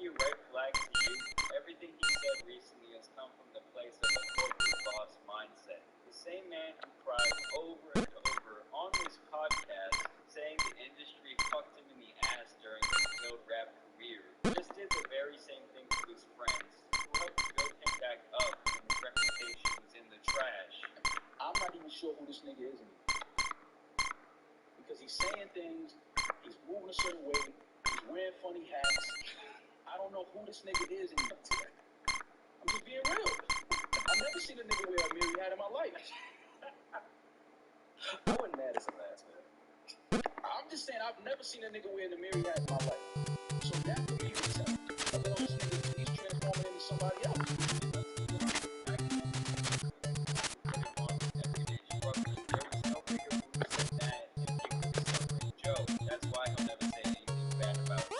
be a red flag to you? Everything he said recently has come from the place of a corporate boss mindset. The same man who cried over and over on this podcast saying the industry fucked him in the ass during his failed rap career just did the very same thing to his friends who helped build him back up when his reputation was in the trash. I'm not even sure who this nigga is anymore. Because he's saying things, he's moving a certain way, he's wearing funny hats. I don't know who this nigga is anymore. I'm just being real. I've never seen a nigga wear a Mary hat in my life. I wasn't mad at him last man. I'm just saying I've never seen a nigga wear a Mary hat in my life. So that for me would tell. Otherwise, this nigga, he's transforming into somebody else. That's why he'll never say anything bad about him.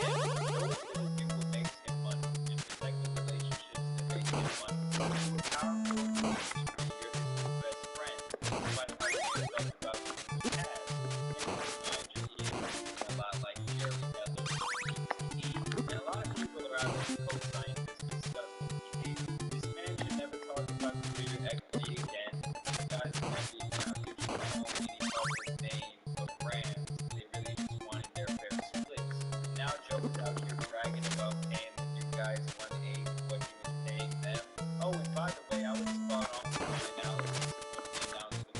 Those little do what makes him money and protect the relationships that make him money. You're powerful in the industry, you're his best friend. Despite how he felt about you in the past, you can imagine a lot like Jerry Miller. And a lot of people are out there co-scientists discussing behavior. This man should never talk about computer equity again. You guys are never even out here to own any part of his name or brand. They really just wanted their fair splits. Now Joe's out here bragging about paying the new guys 1/8 what he was paying them. Oh, and by the way, I was spot on with my analysis of the announcement.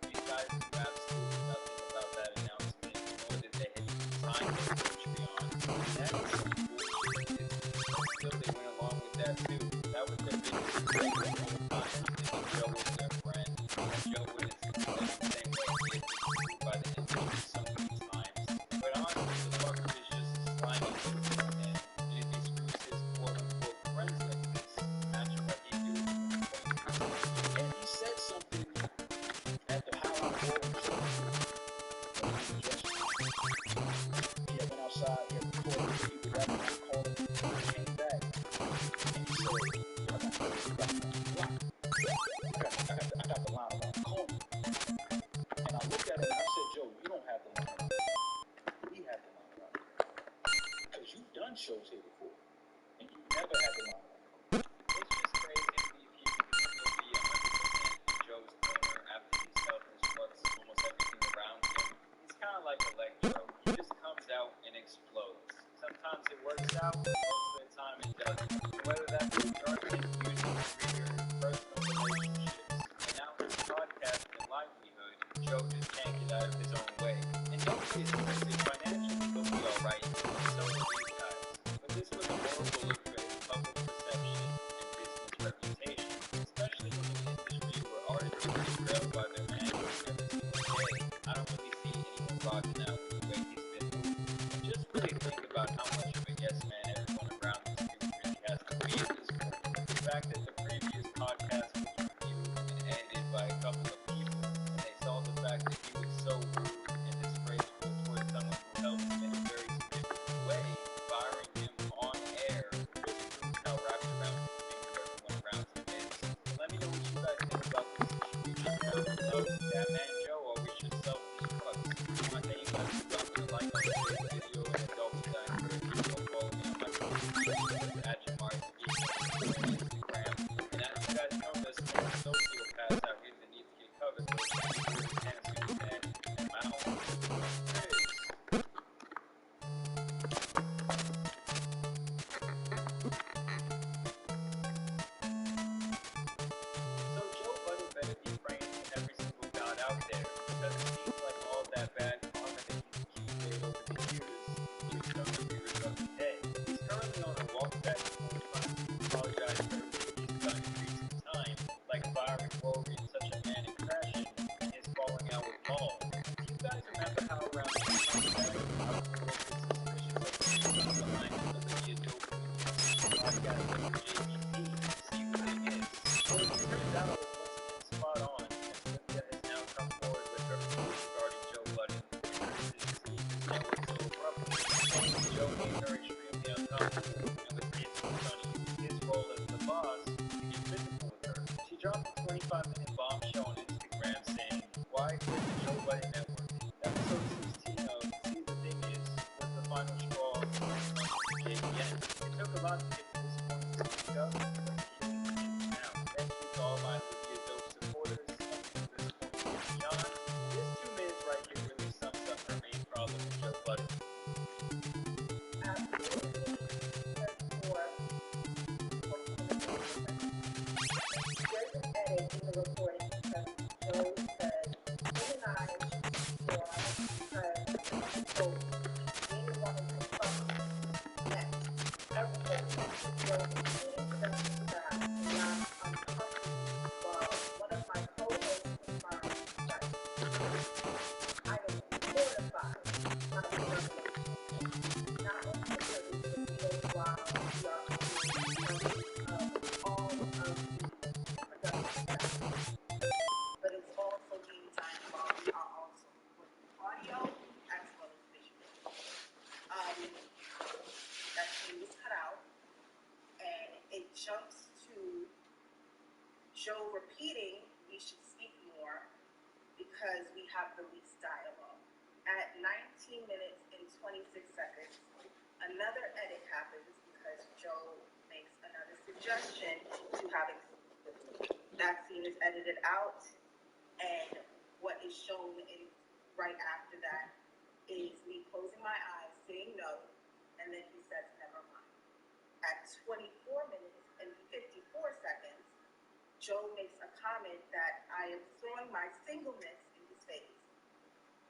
These guys knew absolutely nothing about that announcement, nor did they had even signed their Patreon. That is some bullshit. Still, they went along with that too. That was their biggest mistake the whole time. Thinking Joe was their friend. And Joe would have seen them the same way he had been screwed by the industry so many times. But honestly, the fucker is just a slimy businessman. And if he screws his quote-unquote friends like this, imagine what he'd do. And he said something at the Howard Awards show. He had went outside, he had recorded the people that were calling, he came back, and he said, I got the line around the corner. And I looked at him and I said, Joe, you don't have the line around. We have the line around. Because you've done shows here before, and you never had the line around. It's just crazy to me if you can still be 100% in Joe's corner after he's helped disrupt almost everything around him. He's kind of like Electro. He just comes out and explodes. Sometimes it works out, most of the time it doesn't. Whether that's enjoyment, music, career, personal relationships, and now his podcast and livelihood, Joe just can't get out of his own way. And don't get twisted, financially he'll be alright, and so will these guys. But this was a horrible look for his public perception and business reputation, especially in an industry where artists are derailed by their managers every single day. I don't really see anyone rocking out with the way he's been moving. And just really think about how much of a yes man everyone around this dude really has to be at this point. The fact that the previous podcast was reviewed and edited by a couple of people, and they saw the fact that he was so rude and disgraceful towards someone who helped him in a very significant way, firing him on air really proves how wrapped around his finger everyone around him is. Let me know what you guys think about this situation down below. That man Joe, or we should self-destruct. One day you guys can drop me a like on today's video, and as always, I encourage you to go follow me on my social at JamarSG on Instagram. And as you guys know, there's some more sociopaths out here that need to get covered. So and Superman and Mao. So Joe Budden better be praying to every single god out there, because it seems like all that bad karma that he's accumulated over the years is becoming the rears of his head. He's currently on a walk back to apologize for everything he's done in recent time, like firing Rory in such a manic fashion and his falling out with Paul. Do you guys remember how around this time back, I was a little bit suspicious of the people behind the Olivia Dope podcast with JBP to see who it is? Well, it turns out I was once again spot on, as Olivia has now come forward with her views regarding Joe Budden and her decision to leave his network so abruptly, saying Joe made her extremely uncomfortable and was basically going to use his role as the boss to get physical with her. She dropped a 25-minute bombshell on Instagram saying, "Why quit the Joe Budden network?" Episode 16 of See the Thing Is was the final straw when it comes to JBN. jumps to Joe repeating, "We should speak more because we have the least dialogue." At 19 minutes and 26 seconds, another edit happens because Joe makes another suggestion to having sex with me. That scene is edited out, and what is shown in right after that is me closing my eyes, saying no, and then he says, "Never mind." At 24 minutes and 54 seconds, Joe makes a comment that I am throwing my singleness in his face,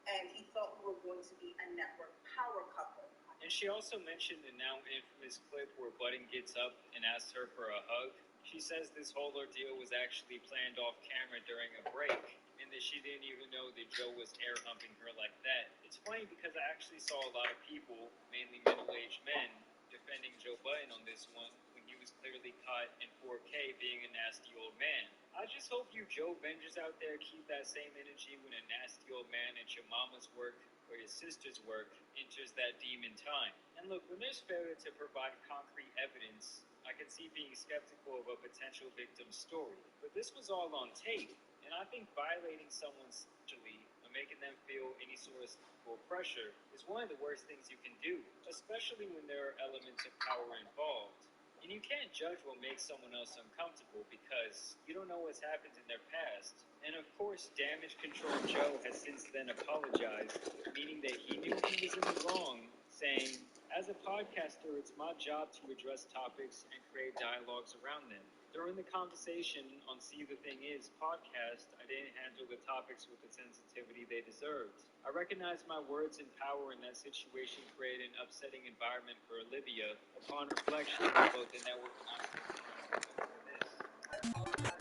and he thought we were going to be a network power couple. And she also mentioned the now infamous clip where Budden gets up and asks her for a hug. She says this whole ordeal was actually planned off camera during a break, and that she didn't even know that Joe was air humping her like that. It's funny because I actually saw a lot of people, mainly middle-aged men, defending Joe Budden on this one when he was clearly caught in 4K being a nasty old man. I just hope you Joe Bengers out there keep that same energy when a nasty old man at your mama's work or your sister's work enters that demon time. And look, when there's failure to provide concrete evidence, I can see being skeptical of a potential victim's story. But this was all on tape, and I think violating someone sexually or making them feel any sort of sexual pressure is one of the worst things you can do, especially when there are elements of power involved. And you can't judge what makes someone else uncomfortable because you don't know what's happened in their past. And of course, Damage Control Joe has since then apologized, meaning that he knew he was in the wrong, saying, "As a podcaster, it's my job to address topics and create dialogues around them. During the conversation on See the Thing Is podcast, I didn't handle the topics with the sensitivity they deserved. I recognize my words and power in that situation created an upsetting environment for Olivia. Upon reflection, both the network and I think for this. I apologize.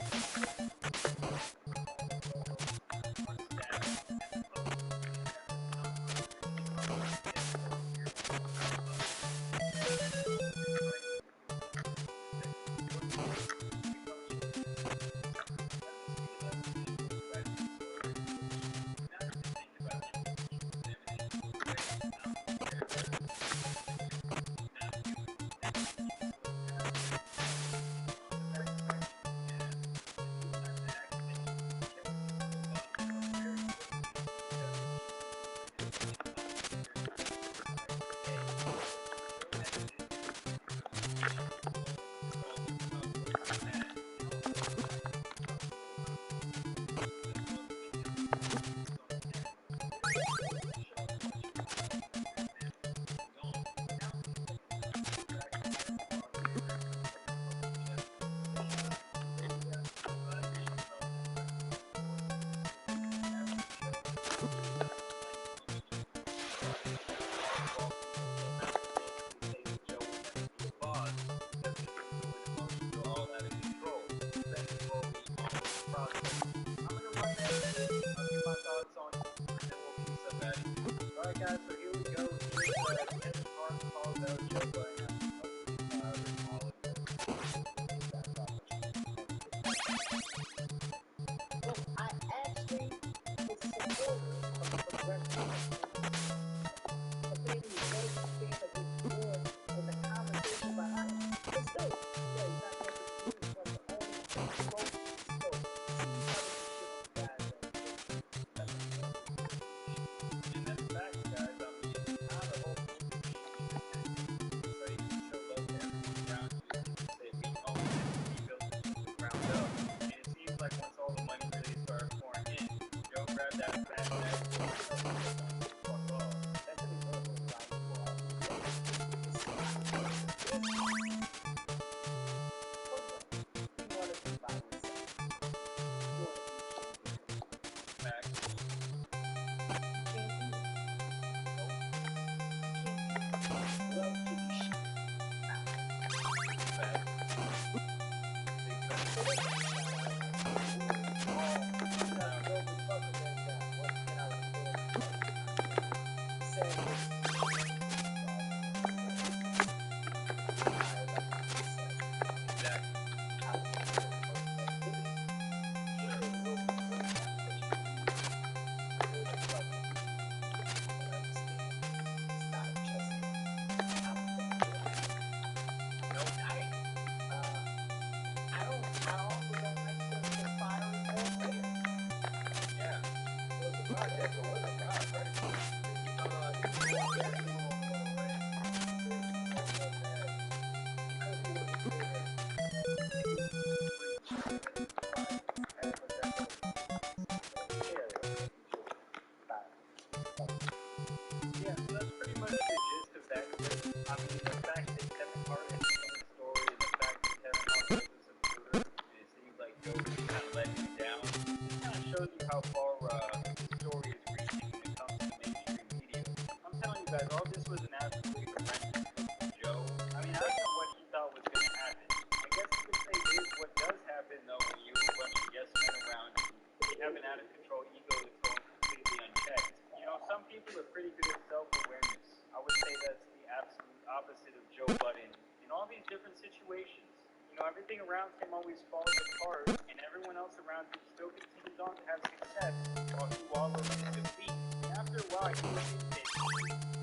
I mean, the fact that Kevin Hart is telling the story and the fact that Kevin Hart was a supporter, it seems like Joe kind of let him down. This kind of shows you how far the story is reaching when it comes to mainstream media. I'm telling you guys, all this was an absolutely horrendous look for Joe. I mean, I don't know what he thought was going to happen. I guess you could say this is what does happen, though, when you have a bunch of yes men around you. You have an out-of-control ego that's going completely unchecked. You know, some people are pretty good at self-awareness. I would say that's the absolute opposite of Joe Budden. In all these different situations, you know, everything around him always falls apart, and everyone else around him still continues on to have success while he wallows in defeat. And after a while, he was in it.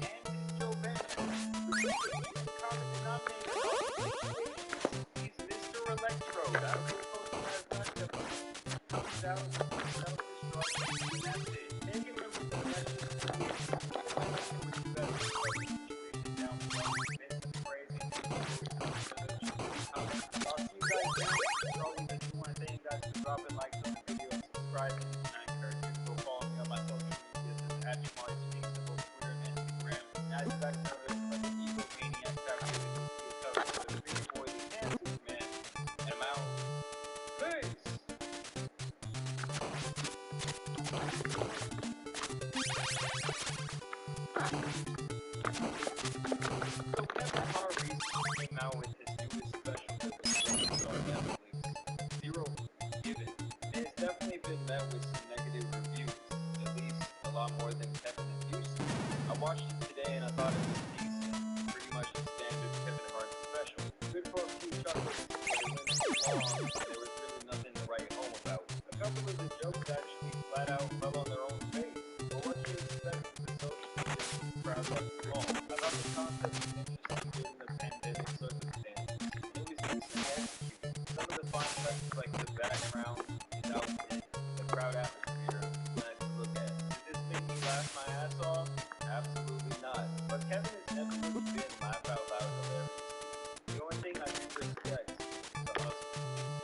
And it's Joe Bennett, which is the common denominator in all these situations. He's Mr. Electrode. I don't know if you guys watched it, but comes out, self-destruct, and that's it. Take it from me, that's just the dropping likes on the video and subscribing. And I encourage you to go follow me on my social medias at Jamari Speaks on both Twitter and Instagram. Now you guys know there's a bunch of egomaniacs out here that just see a cover for the big boy, the can Superman. And I'm out. Peace! So Kevin Hart recently came out with his newest special that was released on Netflix. Zero Given. It's definitely been met with some negative reviews, at least a lot more than Kevin is used to. I watched it today and I thought it was decent, pretty much the standard Kevin Hart special. Good for a few chuckles, but it went too long and there was really nothing to write home about. A couple of the jokes actually flat out fell on their own face, but what do you expect with the social media crowd that small? I thought the concept was interesting given the pandemic circumstances, and it was decently executed. Some of the fine touches like the background, his outfit, the crowd atmosphere, nice to look at. Did this make me laugh my ass off? Absolutely not. But Kevin has never really been laugh out loud hilarious. The only thing I do respect is the hustle.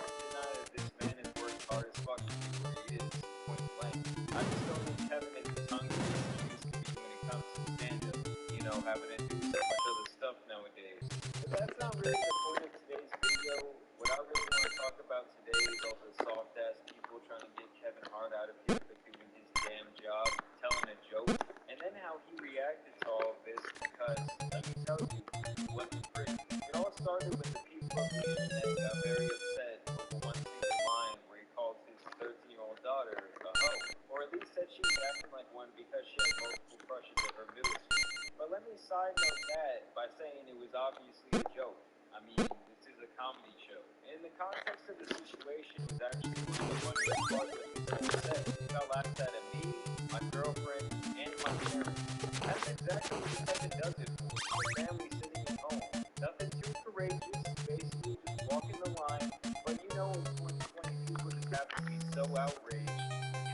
Can't deny that this man has worked hard as fuck to be where he is, point blank. I just don't think Kevin is as hungry as he used to be when it comes to stand-up. You know, having to do so much other stuff nowadays. But that's not really the point of today's video. What I really want to talk about today is all the soft-ass people trying to get Kevin Hart out of here for doing his damn job, telling a joke, and then how he reacted to all of this because, let me tell you, it wasn't pretty. It all started when the people of the internet got very upset over one single line where he called his 13-year-old daughter a hoe, or at least said she was acting like one because she had multiple crushes at her middle school. But let me side note that by saying it was obviously a joke. I mean, this is a comedy show. In the context of the situation, it was actually one of the funniest parts of this whole set. He got laughed at me, my girlfriend, and my parents. That's exactly what Kevin does it for. My family sitting at home. Nothing too courageous, basically just walking the line. But you know, in 2020, people just have to be so outraged.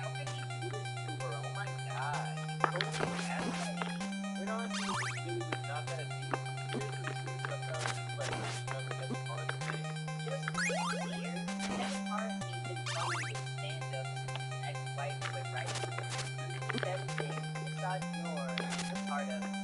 How can you do this to her? Oh my god. Totally gaslighting. When honestly, this really was not that deep. Here's the screenshot that I was just like, Kevin Hart's face. Just to be clear, Kevin Hart ain't been following his stand-up since his ex-wife quit writing. Underneath everything, besides Nora, the part of him.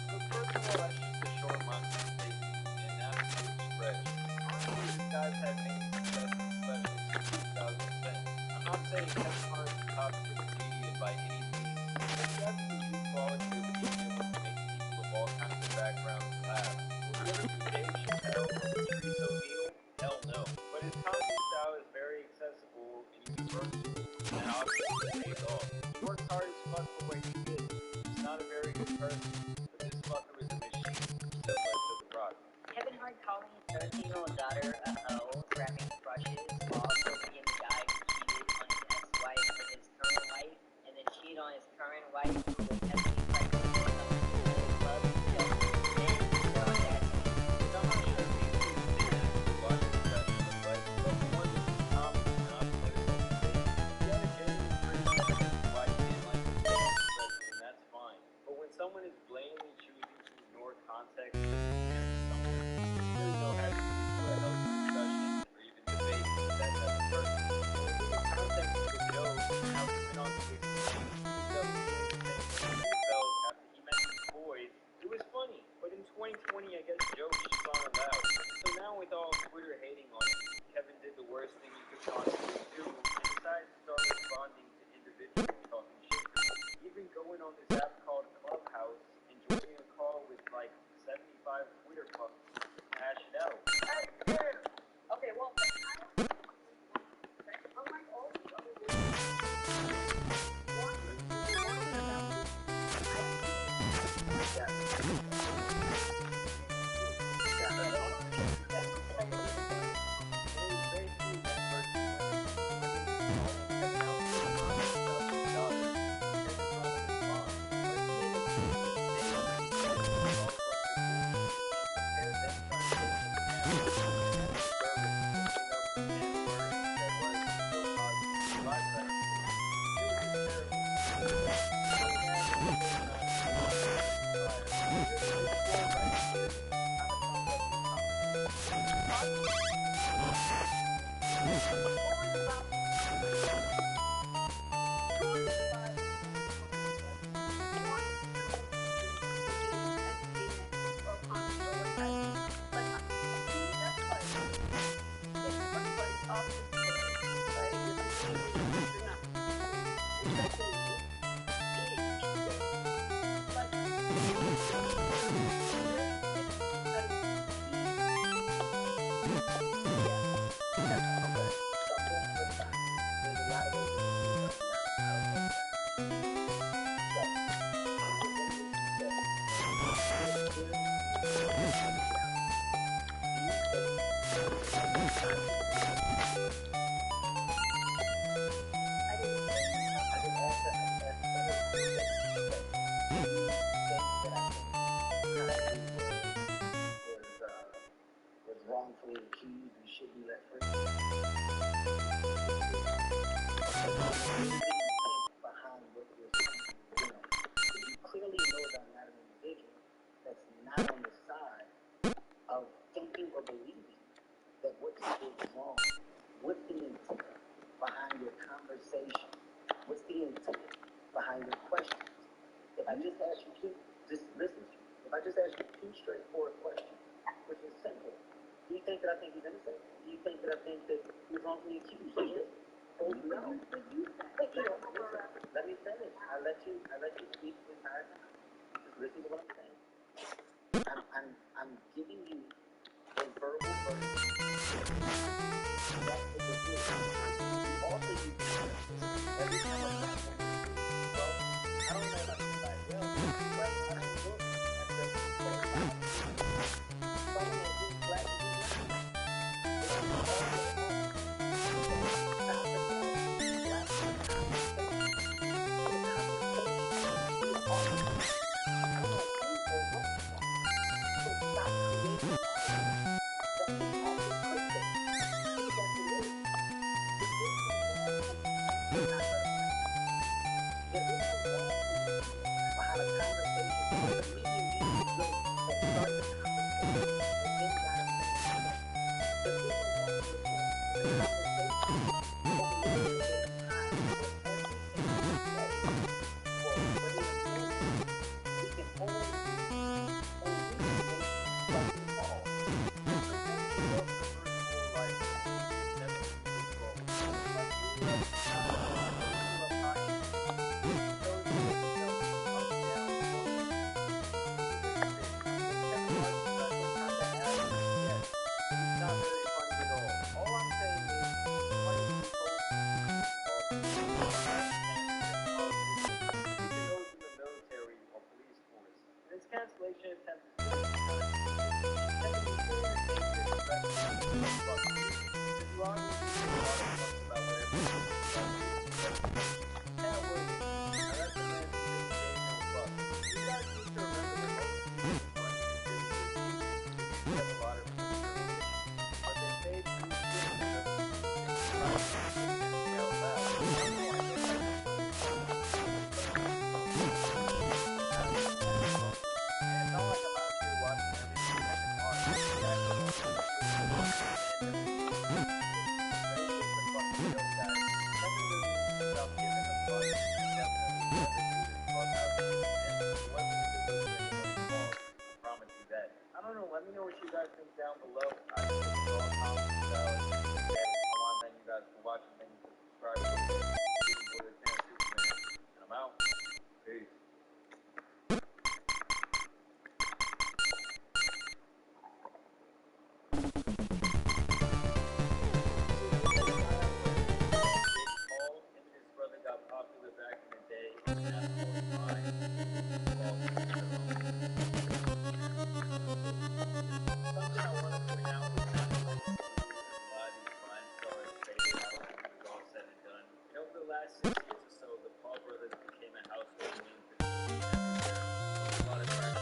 But first of all, that's just a short monster statement, and absolute stretch. Honestly, this guy's had many successful specials since 2010. I'm not saying Kevin Hart is a toxic comedian by any means, but he has the unique quality of being able to make people of all kinds of backgrounds laugh. Will he ever be Dave Chappelle or Patrice O'Neal? Hell no. But his comedy style is very accessible and universal, and obviously pays off. He works hard as fuck for what he did. He's not a very good person, but this fucker is a machine, just like The Rock. Kevin Hart calling his 13-year-old daughter a hoe for having crushes while also being the guy who cheated on his ex-wife you think that I think he's innocent? Do you think that I think that he's wrongfully accused? Yes. Oh, no. Wait, let me finish. I let you speak the entire time. Just listen to what I'm saying. I'm giving you a verbal version. That's what we're doing. Also, you every time a black woman, well, I don't know about anybody else, but I don't look at the profile. Someone that is black and who's not. It's all the time. Stop the black conversation. The conversation is off. I don't know who or what you are. So stop creating arguments that can happen quickly. Because that's what it is. There is no wrong or not right. There is no wrong behind a conversation. But me and you will start the conversation and then gotta finish the point. There is no wrong to the point. The conversation over this period of time where everything you say or whether it's important, we can only reach something solved. Presenting your personal life never control. Like you love mine. So you know, up and down, Kevin Hart special kind of average, yes. He's not very funny at all. All I'm saying is, funny people even those in the military or police force. This cancellation attempt is really Kevin, you feel the danger of you are about whatever you guys need to remember that most people have a lot of but they paid to and it's not like I'm out here watching everything that can harm. I don't know. Let me know what you guys think down below. I think it's all comments about it. I want to thank you guys for watching. Thank you for subscribing. And I'm out. Peace. Popular back in the day. Something I want to point out was not only a lot of these crime stars faded out when it was all said and done. And over the last 6 years or so, the Paul brothers became a household name for a lot of crime.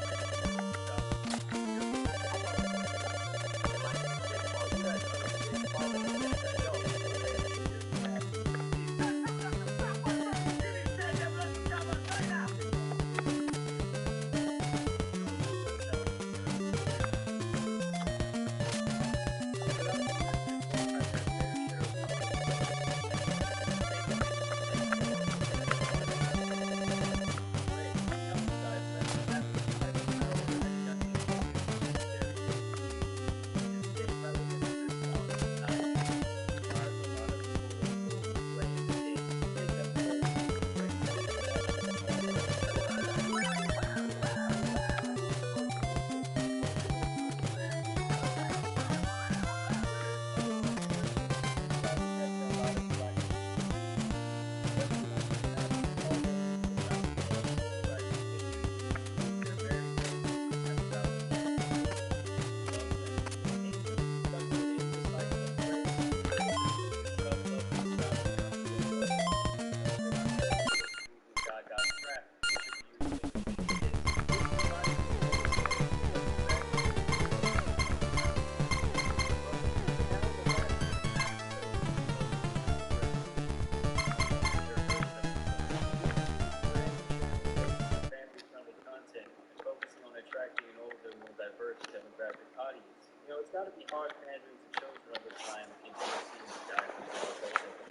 It's got to be hard pandering to children of the time and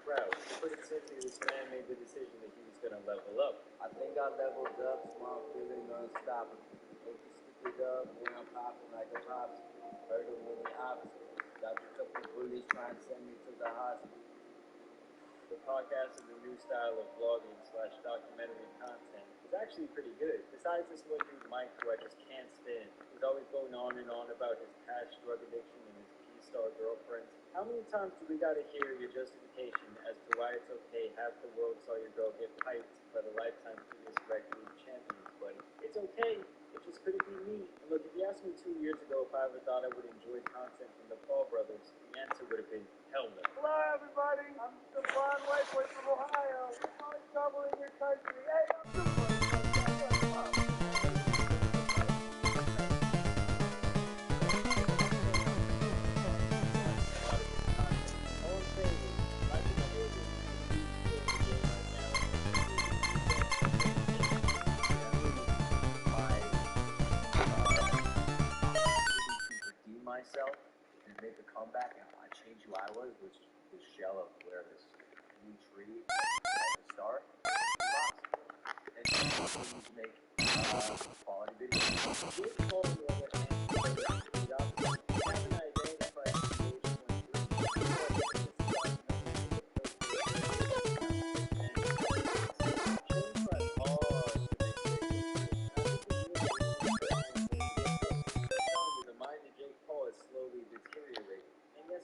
crowd. Put it simply, this man made the decision that he was going to level up. I think I leveled up, small feeling unstoppable. Make you stupid up, when I'm popping like a pops, heard of many obstacles. Got a couple of bullies trying to send me to the hospital. The podcast is a new style of vlogging / documentary content. It's actually pretty good. Besides this one dude Mike, who I just can't stand. He's always going on and on about his past drug addiction and his P-star girlfriends. How many times do we gotta hear your justification as to why it's okay half the world saw your girl get piped by the Lifetime Fitness Rec League champions, buddy? It's okay. It just couldn't be me. And look, if you asked me 2 years ago if I ever thought I would enjoy content from the Paul brothers, the answer would have been hell no. Hello, everybody. I'm the blonde white boy from Ohio. I'm doubling your country. Hey, I'm the myself and make a comeback and I change who I was, which this shell of where this new tree at the start and continue to make quality videos.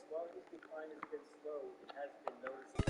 While his decline has been slow, it has been noticeable.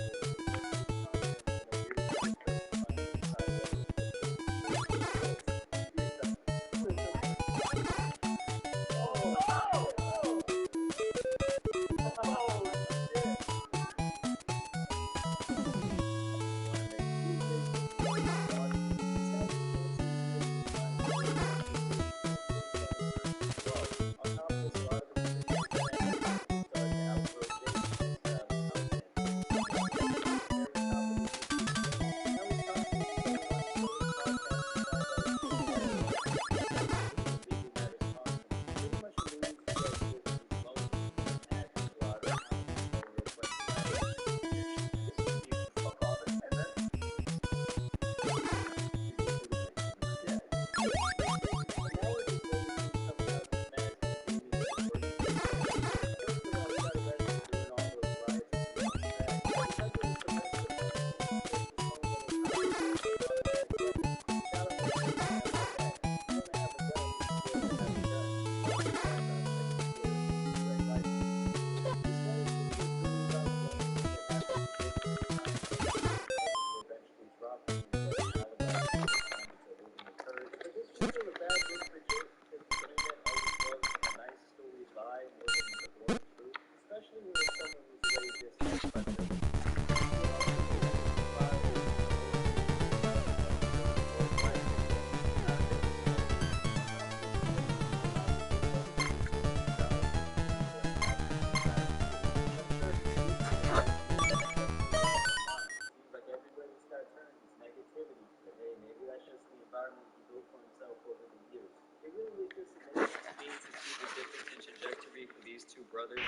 Brothers,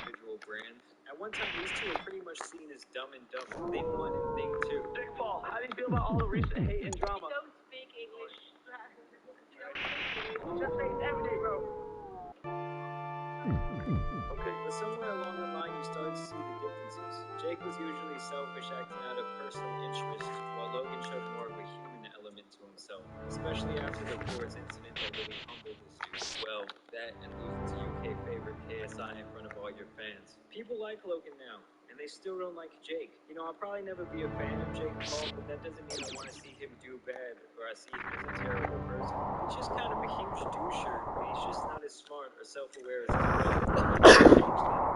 individual brands. At one time, these two were pretty much seen as dumb and dumber. Thing one and thing two. Big Paul, how do you feel about all the recent hate and drama? Don't speak English. Just say it every day, bro. Okay, but somewhere along the line, you started to see the differences. Jake was usually selfish, acting out of personal interest, while Logan showed more of a human element to himself, especially after the Fords incident that really humbled his dude. Well, that and losing to UK favorite KSI in front of all your fans. People like Logan now, and they still don't like Jake. You know, I'll probably never be a fan of Jake Paul, but that doesn't mean I want to see him do bad, or I see him as a terrible person. He's just kind of a huge doucher, and he's just not as smart or self-aware as his brother.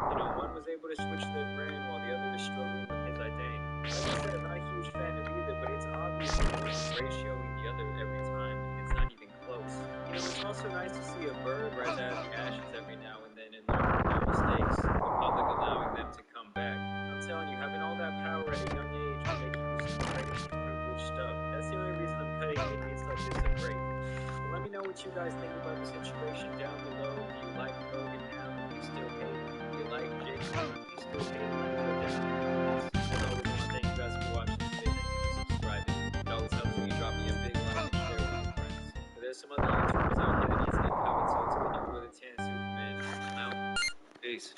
You know, one was able to switch their brand while the other was struggling with his identity. Like I said, I'm not a huge fan of either, but it's obvious that one's ratioing the other every time, and it's not even close. You know, it's also nice to see a bird rise out of the ashes every now and then and learn from their mistakes, the public allowing them to come back. I'm telling you, having all that power at a young age will make you do some incredibly privileged stuff. That's the only reason I'm cutting idiots like this a break. But let me know what you guys think about the situation down below. Do you like Logan now? Do you still hate him? Do you like Jake? Do you still hate him? Let me know down in the comments. As always, I want to thank you guys for watching this video. Thank you for subscribing. It always helps when you drop me a big like and share with your friends. But there's some other YouTubers out here that need to get covered, so it's been your boy the Tan Superman. I'm out. Peace.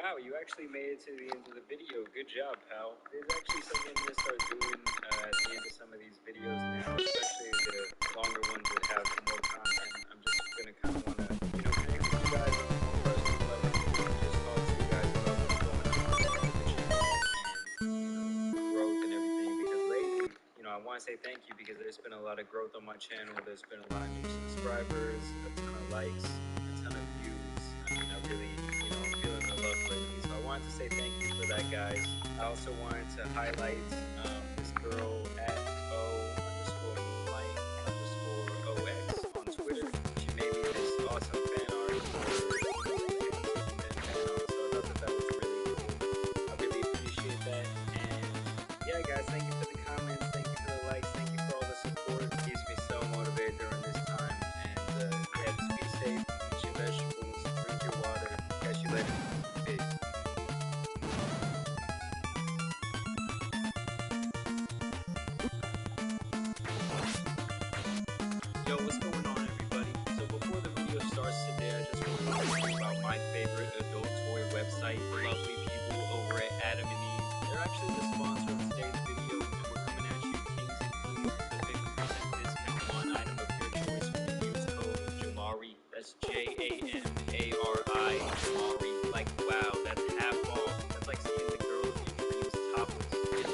Wow, you actually made it to the end of the video. Good job, pal. There's actually something I'm gonna start doing at the end of some of these videos now, especially the longer ones that have more content. I'm just gonna kind of wanna, connect with you guys on a more personal level, and just talk to you guys about what's going on with the channel and growth and everything. Because lately, I want to say thank you because there's been a lot of growth on my channel. There's been a lot of new subscribers, a ton of likes, a ton of views. I mean, I really, I'm feeling the love lately. So I wanted to say thank you for that, guys. I also wanted to highlight this girl at O_moonlight_OX on Twitter. She made me this awesome fan art for so I thought that was really cool. I really appreciate that. And yeah, guys, thank you for the comments. Thank you for the likes. Thank you for all the support. It keeps me so motivated during this time. And yeah, just be safe. Eat your vegetables. Drink your water. Catch you later. Peace. Yo, what's going on, everybody? So before the video starts today, I just want to talk about my favorite adult toy website, the lovely people over at Adam and Eve. They're actually the sponsor of today's video, and we're coming at you, kings and queens, with a 50% discount on an item of your choice when you use code JAMARI. That's JAMARI, Jamari. Like, wow, that's half off. That's like seeing the girl of your dreams topless. And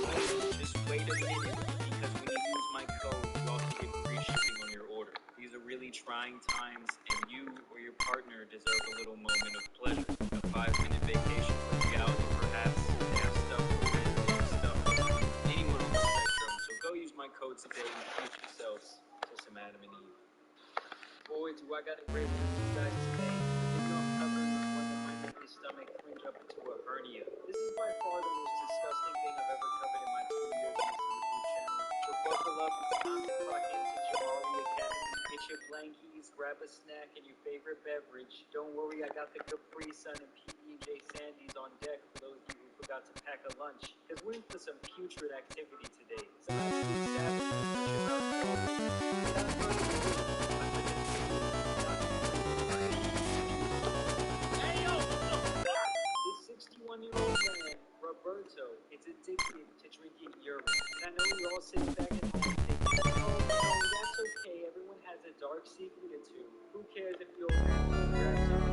just wait a minute, because when you use my code, you also get free shipping on your order. These are really trying times, and you or your partner deserve a little moment of pleasure. A 5-minute vacation for reality, perhaps. They have stuff for men, they have stuff for anyone on the spectrum. So go use my code today and treat yourselves to some Adam and Eve. Boy, do I got a great one for you guys today. The video I'm covering is one that might make your stomach cringe up into a hernia. This is by far the most disgusting thing I've ever covered in my 2 years on this YouTube channel. So buckle up, it's time to clock into Jamari Academy. Get your blankies, grab a snack, and your favorite beverage. Don't worry, I got the Capri Sun and PB&J Sandies on deck for those of you who forgot to pack a lunch. Because we're in for some putrid activity today. Some absolute savages pushing our Without further ado, this 61-year-old man, Roberto, is addicted to drinking urine. And I know you're all sitting back at home thinking, oh, no, that's okay. Everyone has a dark secret or two. Who cares if you'll grab some?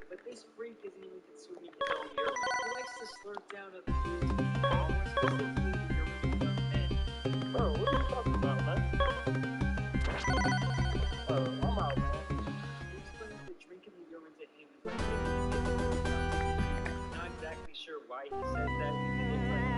But this freak isn't even consuming his own urine. He likes to slurp down other dudes' pee, specifically the urine of young men. Bro, what are you talking about, man? I'm out, man. He explains that drinking the urine to him is like taking not exactly sure why he says that because it's like